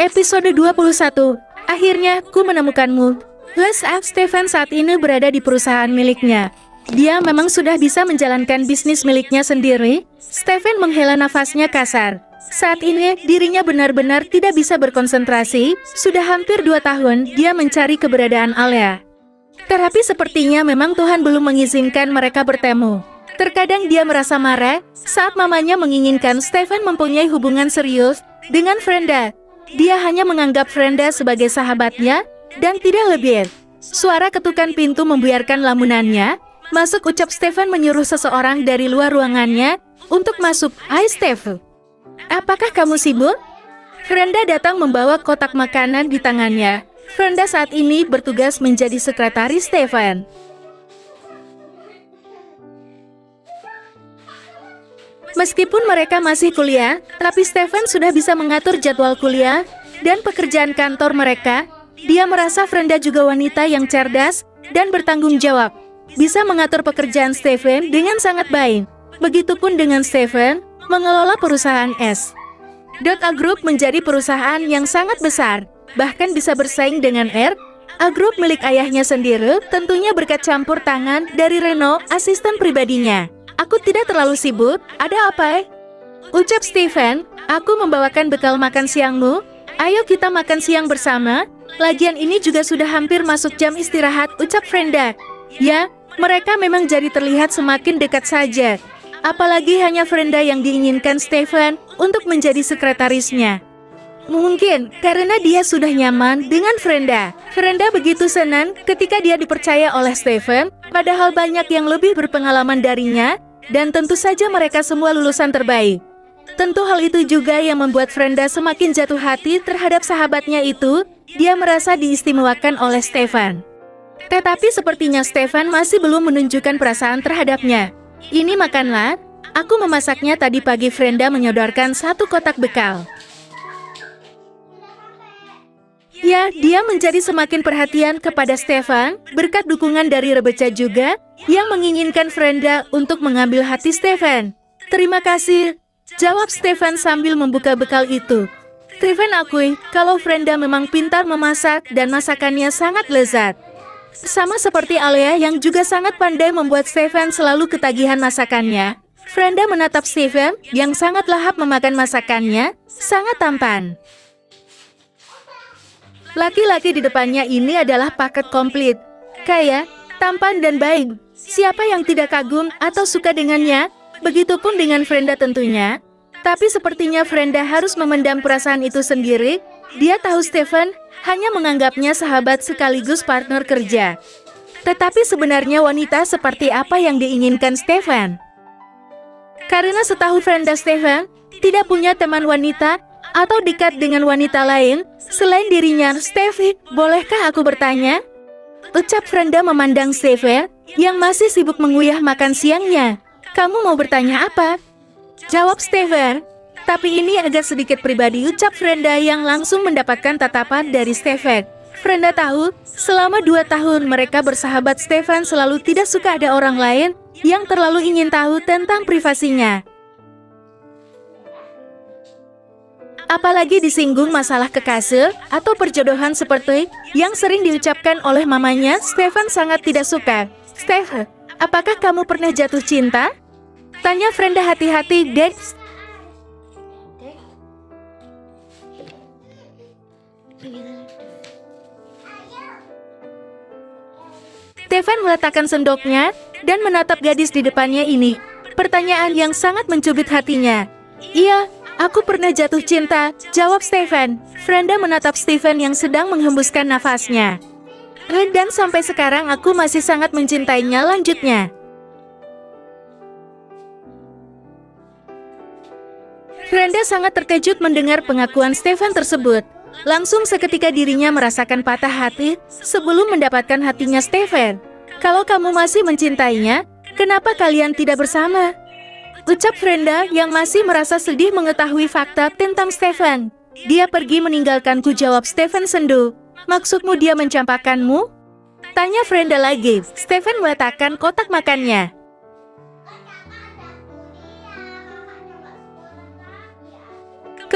Episode 21. Akhirnya, ku menemukanmu. WhatsApp Stephen saat ini berada di perusahaan miliknya. Dia memang sudah bisa menjalankan bisnis miliknya sendiri. Stephen menghela nafasnya kasar. Saat ini, dirinya benar-benar tidak bisa berkonsentrasi. Sudah hampir 2 tahun, dia mencari keberadaan Alea. Tetapi sepertinya memang Tuhan belum mengizinkan mereka bertemu. Terkadang dia merasa marah saat mamanya menginginkan Stephen mempunyai hubungan serius dengan Frenda. Dia hanya menganggap Frenda sebagai sahabatnya dan tidak lebih. Suara ketukan pintu membiarkan lamunannya. Masuk, ucap Stephen menyuruh seseorang dari luar ruangannya untuk masuk. Hai Stephen, apakah kamu sibuk? Frenda datang membawa kotak makanan di tangannya. Frenda saat ini bertugas menjadi sekretaris Stephen. Meskipun mereka masih kuliah, tapi Stephen sudah bisa mengatur jadwal kuliah dan pekerjaan kantor mereka. Dia merasa Frenda juga wanita yang cerdas dan bertanggung jawab. Bisa mengatur pekerjaan Stephen dengan sangat baik. Begitupun dengan Stephen mengelola perusahaan S. A Group menjadi perusahaan yang sangat besar, bahkan bisa bersaing dengan A Group milik ayahnya sendiri, tentunya berkat campur tangan dari Reno, asisten pribadinya. Aku tidak terlalu sibuk, ada apa? Ucap Stephen, aku membawakan bekal makan siangmu. Ayo kita makan siang bersama. Lagian ini juga sudah hampir masuk jam istirahat, ucap Frenda. Ya, mereka memang jadi terlihat semakin dekat saja. Apalagi hanya Frenda yang diinginkan Stephen untuk menjadi sekretarisnya. Mungkin karena dia sudah nyaman dengan Frenda. Frenda begitu senang ketika dia dipercaya oleh Stephen, padahal banyak yang lebih berpengalaman darinya, dan tentu saja mereka semua lulusan terbaik. Tentu hal itu juga yang membuat Frenda semakin jatuh hati terhadap sahabatnya itu. Dia merasa diistimewakan oleh Stephen. Tetapi sepertinya Stephen masih belum menunjukkan perasaan terhadapnya. Ini makanlah, aku memasaknya tadi pagi. Frenda menyodorkan 1 kotak bekal. Ya, dia menjadi semakin perhatian kepada Stephen, berkat dukungan dari Rebecca juga, yang menginginkan Frenda untuk mengambil hati Stephen. Terima kasih, jawab Stephen sambil membuka bekal itu. Stephen akui kalau Frenda memang pintar memasak dan masakannya sangat lezat. Sama seperti Alea yang juga sangat pandai membuat Stephen selalu ketagihan masakannya. Frenda menatap Stephen yang sangat lahap memakan masakannya, sangat tampan. Laki-laki di depannya ini adalah paket komplit. Kaya, tampan dan baik. Siapa yang tidak kagum atau suka dengannya? Begitupun dengan Frenda tentunya. Tapi sepertinya Frenda harus memendam perasaan itu sendiri. Dia tahu Stephen hanya menganggapnya sahabat sekaligus partner kerja. Tetapi sebenarnya wanita seperti apa yang diinginkan Stephen? Karena setahu Frenda, Stephen tidak punya teman wanita atau dekat dengan wanita lain selain dirinya. Stephen, bolehkah aku bertanya? Ucap Frenda memandang Stephen yang masih sibuk mengunyah makan siangnya. Kamu mau bertanya apa? Jawab Stephen. Tapi ini agak sedikit pribadi, ucap Frenda yang langsung mendapatkan tatapan dari Stephen. Frenda tahu, selama 2 tahun mereka bersahabat, Stephen selalu tidak suka ada orang lain yang terlalu ingin tahu tentang privasinya. Apalagi disinggung masalah kekasih atau perjodohan seperti yang sering diucapkan oleh mamanya, Stephen sangat tidak suka. Stephen, apakah kamu pernah jatuh cinta? Tanya Frenda hati-hati, Dex. Stephen meletakkan sendoknya dan menatap gadis di depannya ini. Pertanyaan yang sangat mencubit hatinya. Iya, aku pernah jatuh cinta, jawab Stephen. Frenda menatap Stephen yang sedang menghembuskan nafasnya. Dan sampai sekarang aku masih sangat mencintainya, lanjutnya. Frenda sangat terkejut mendengar pengakuan Stephen tersebut. Langsung seketika dirinya merasakan patah hati sebelum mendapatkan hatinya Stephen. Kalau kamu masih mencintainya, kenapa kalian tidak bersama? Ucap Frenda yang masih merasa sedih mengetahui fakta tentang Stephen. Dia pergi meninggalkanku, jawab Stephen sendu. Maksudmu dia mencampakkanmu? Tanya Frenda lagi. Stephen meletakkan kotak makannya.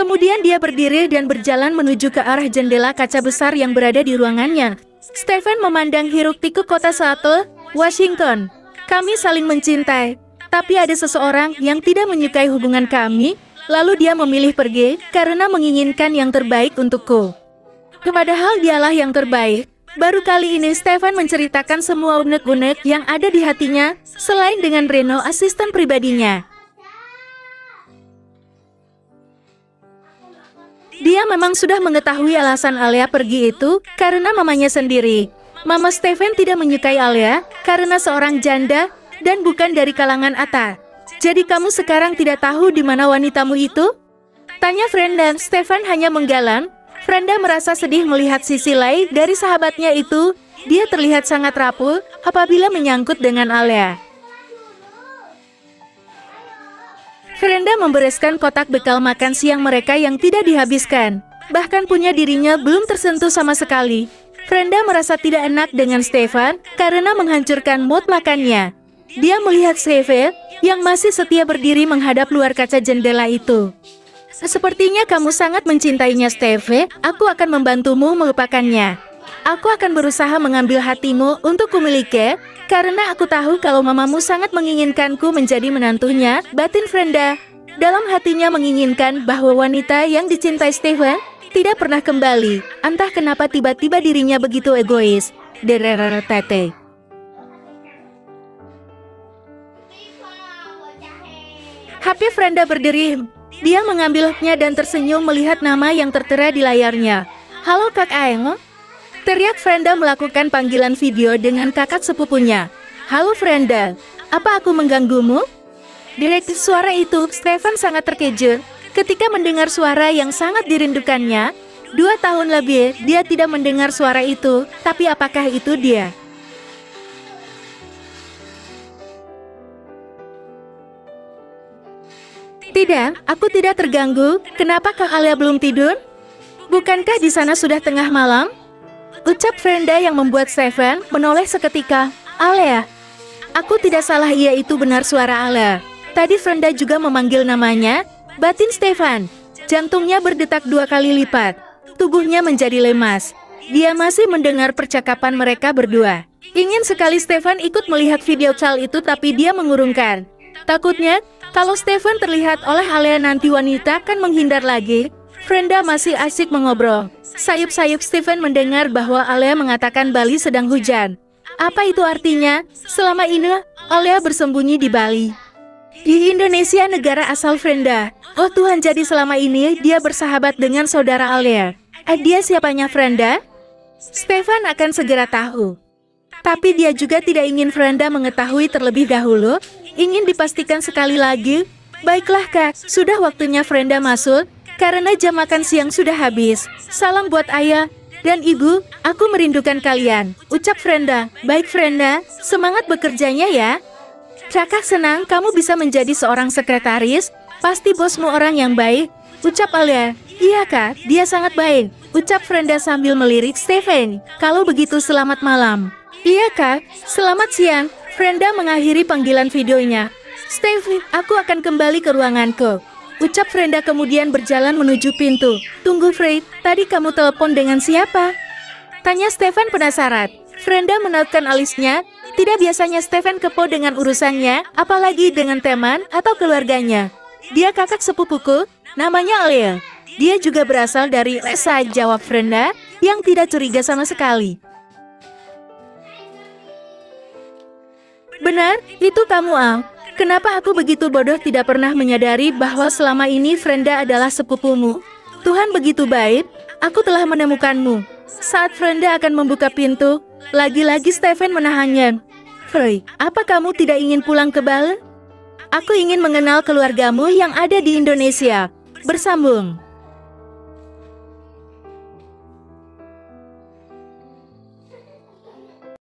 Kemudian dia berdiri dan berjalan menuju ke arah jendela kaca besar yang berada di ruangannya. Stephen memandang hiruk-pikuk kota Seattle, Washington. Kami saling mencintai, tapi ada seseorang yang tidak menyukai hubungan kami, lalu dia memilih pergi karena menginginkan yang terbaik untukku. Padahal dialah yang terbaik. Baru kali ini Stephen menceritakan semua unek-unek yang ada di hatinya, selain dengan Reno, asisten pribadinya. Dia memang sudah mengetahui alasan Alia pergi itu karena mamanya sendiri. Mama Stephen tidak menyukai Alia karena seorang janda dan bukan dari kalangan atas. Jadi kamu sekarang tidak tahu di mana wanitamu itu? Tanya Frenda. Stephen hanya menggalang. Frenda merasa sedih melihat sisi lain dari sahabatnya itu. Dia terlihat sangat rapuh apabila menyangkut dengan Alia. Frenda membereskan kotak bekal makan siang mereka yang tidak dihabiskan. Bahkan punya dirinya belum tersentuh sama sekali. Frenda merasa tidak enak dengan Stephen karena menghancurkan mood makannya. Dia melihat Stephen yang masih setia berdiri menghadap luar kaca jendela itu. Sepertinya kamu sangat mencintainya, Stephen. Aku akan membantumu melupakannya. Aku akan berusaha mengambil hatimu untuk kumiliki, karena aku tahu kalau mamamu sangat menginginkanku menjadi menantunya, batin Frenda. Dalam hatinya menginginkan bahwa wanita yang dicintai Stephen tidak pernah kembali. Entah kenapa tiba-tiba dirinya begitu egois. Derererete. HP Frenda berderi. Dia mengambilnya dan tersenyum melihat nama yang tertera di layarnya. Halo Kak Aeng. Teriak Frenda melakukan panggilan video dengan kakak sepupunya. Halo Frenda, apa aku mengganggumu? Direktif suara itu, Stephen sangat terkejut ketika mendengar suara yang sangat dirindukannya. 2 tahun lebih, dia tidak mendengar suara itu, tapi apakah itu dia? Tidak, aku tidak terganggu. Kenapa Kak Alia belum tidur? Bukankah di sana sudah tengah malam? Ucap Frenda yang membuat Stephen menoleh seketika. Alia. Aku tidak salah, iya itu benar suara Alia. Tadi Frenda juga memanggil namanya. Batin Stephen. Jantungnya berdetak 2 kali lipat. Tubuhnya menjadi lemas. Dia masih mendengar percakapan mereka berdua. Ingin sekali Stephen ikut melihat video call itu, tapi dia mengurungkan. Takutnya, kalau Stephen terlihat oleh Alia nanti wanita akan menghindar lagi. Frenda masih asik mengobrol. Sayup-sayup Stephen mendengar bahwa Alia mengatakan Bali sedang hujan. Apa itu artinya? Selama ini, Alia bersembunyi di Bali. Di Indonesia, negara asal Frenda. Oh Tuhan, jadi selama ini dia bersahabat dengan saudara Alia. Dia siapanya Frenda? Stephen akan segera tahu. Tapi dia juga tidak ingin Frenda mengetahui terlebih dahulu. Ingin dipastikan sekali lagi. Baiklah Kak, sudah waktunya Frenda masuk. Karena jam makan siang sudah habis. Salam buat ayah dan ibu, aku merindukan kalian. Ucap Frenda. Baik Frenda, semangat bekerjanya ya. Kakak senang kamu bisa menjadi seorang sekretaris. Pasti bosmu orang yang baik. Ucap Alia. Iya Kak, dia sangat baik. Ucap Frenda sambil melirik Stephen. Kalau begitu selamat malam. Iya Kak, selamat siang. Frenda mengakhiri panggilan videonya. Stephen, aku akan kembali ke ruanganku. Ucap Frenda kemudian berjalan menuju pintu. Tunggu Fred, tadi kamu telepon dengan siapa? Tanya Stephen penasaran. Frenda menautkan alisnya. Tidak biasanya Stephen kepo dengan urusannya, apalagi dengan teman atau keluarganya. Dia kakak sepupuku, namanya Alia. Dia juga berasal dari Lesa, jawab Frenda, yang tidak curiga sama sekali. Benar, itu kamu Al. Kenapa aku begitu bodoh tidak pernah menyadari bahwa selama ini Frenda adalah sepupumu? Tuhan begitu baik, aku telah menemukanmu. Saat Frenda akan membuka pintu, lagi-lagi Stephen menahannya. Frey, apa kamu tidak ingin pulang ke Bali? Aku ingin mengenal keluargamu yang ada di Indonesia. Bersambung.